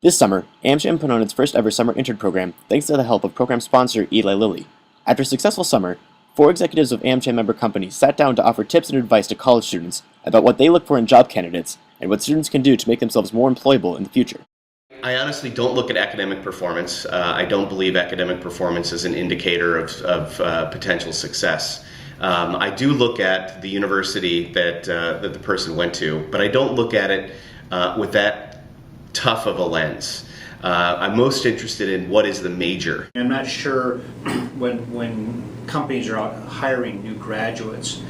This summer, Amgen put on its first ever summer intern program thanks to the help of program sponsor Eli Lilly. After a successful summer, 4 executives of Amgen member companies sat down to offer tips and advice to college students about what they look for in job candidates and what students can do to make themselves more employable in the future. I honestly don't look at academic performance. I don't believe academic performance is an indicator of potential success. I do look at the university that the person went to, but I don't look at it with that tough of a lens. I'm most interested in what is the major. I'm not sure when companies are out hiring new graduates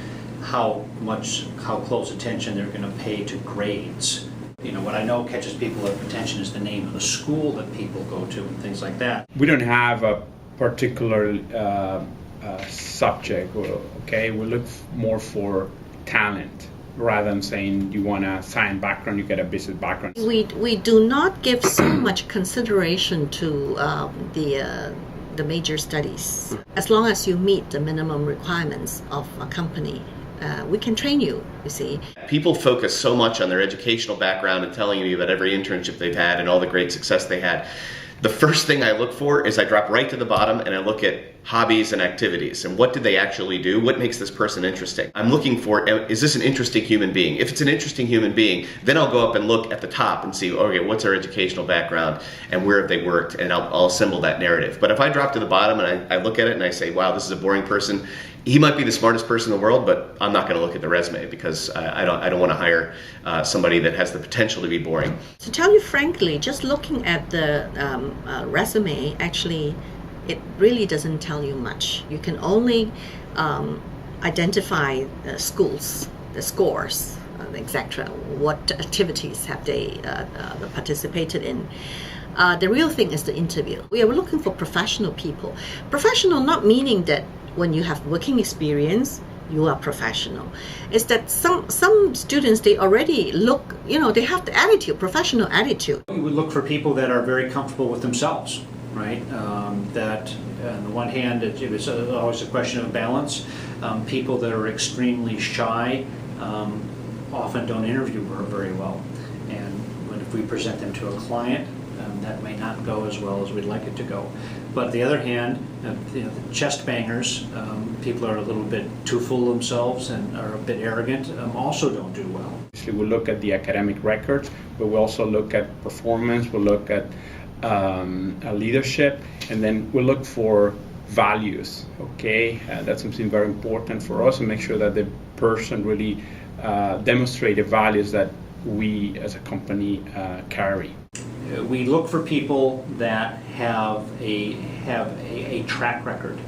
how close attention they're going to pay to grades. You know, what I know catches people's attention is the name of the school that people go to and things like that. We don't have a particular subject, okay? We look more for talent rather than saying you want a science background, you get a business background. We do not give so much consideration to the major studies. As long as you meet the minimum requirements of a company, we can train you see. People focus so much on their educational background and telling me about every internship they've had and all the great success they had. The first thing I look for is I drop right to the bottom and I look at hobbies and activities and what did they actually do? What makes this person interesting? I'm looking for, is this an interesting human being? If it's an interesting human being, then I'll go up and look at the top and see, okay, what's their educational background and where have they worked, and I'll assemble that narrative. But if I drop to the bottom and I look at it and I say, wow, this is a boring person, he might be the smartest person in the world, but I'm not going to look at the resume because I don't want to hire somebody that has the potential to be boring. To tell you frankly, just looking at the resume, actually, it really doesn't tell you much. You can only identify the schools, the scores, etc. What activities have they participated in. The real thing is the interview. We are looking for professional people. Professional not meaning that when you have working experience, you are professional. It's that some students, they already look, they have the attitude, professional attitude. We would look for people that are very comfortable with themselves, right? That on the one hand, it's always a question of balance. People that are extremely shy often don't interview very well. And if we present them to a client, that may not go as well as we'd like it to go. But on the other hand, the chest bangers, people are a little bit too full of themselves and are a bit arrogant, also don't do well. We look at the academic records, but we also look at performance, we look at leadership, and then we look for values, okay? That's something very important for us, and make sure that the person really demonstrate the values that we as a company carry. We look for people that have a track record.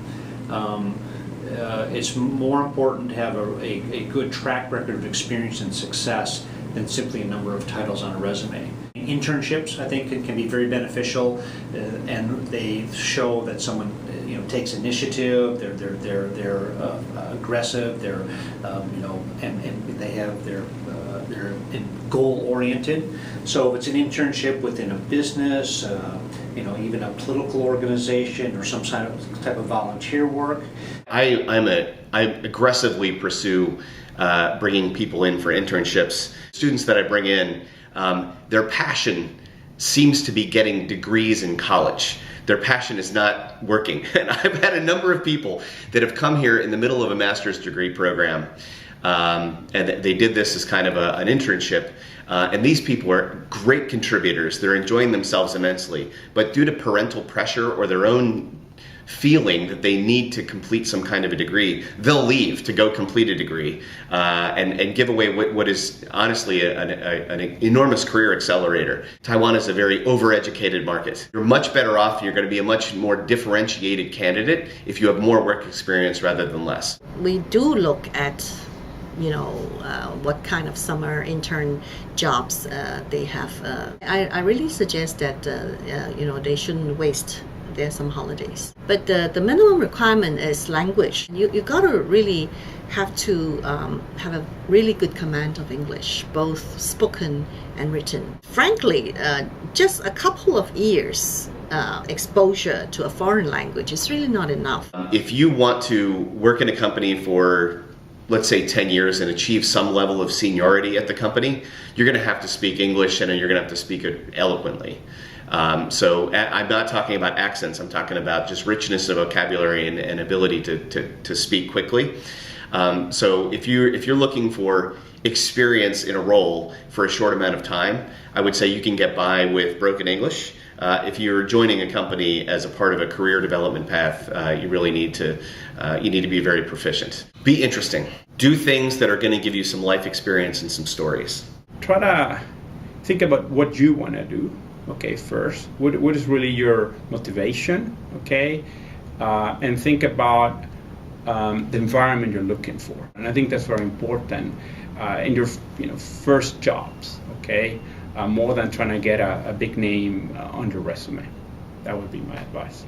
It's more important to have a good track record of experience and success than simply a number of titles on a resume. Internships, I think, can be very beneficial, and they show that someone takes initiative. They're aggressive. They're and they have they're goal oriented. So if it's an internship within a business, even a political organization or some type of volunteer work. I aggressively pursue bringing people in for internships. Students that I bring in, their passion seems to be getting degrees in college. Their passion is not working. And I've had a number of people that have come here in the middle of a master's degree program, and they did this as kind of an internship. And these people are great contributors. They're enjoying themselves immensely. But due to parental pressure or their own feeling that they need to complete some kind of a degree, they'll leave to go complete a degree and give away what is honestly an enormous career accelerator. Taiwan is a very overeducated market. You're much better off, you're going to be a much more differentiated candidate if you have more work experience rather than less. We do look at what kind of summer intern jobs they have. I really suggest that they shouldn't waste there's some holidays. But the minimum requirement is language. You gotta really have to have a really good command of English, both spoken and written. Frankly, just a couple of years exposure to a foreign language is really not enough. If you want to work in a company for, let's say, 10 years and achieve some level of seniority at the company, you're going to have to speak English and you're going to have to speak it eloquently. I'm not talking about accents. I'm talking about just richness of vocabulary and ability to speak quickly. So if you're looking for experience in a role for a short amount of time, I would say you can get by with broken English. If you're joining a company as a part of a career development path, you really need to be very proficient. Be interesting. Do things that are going to give you some life experience and some stories. Try to think about what you want to do. Okay, first, what is really your motivation? Okay, and think about the environment you're looking for, and I think that's very important in your first jobs. Okay, more than trying to get a big name on your resume. That would be my advice.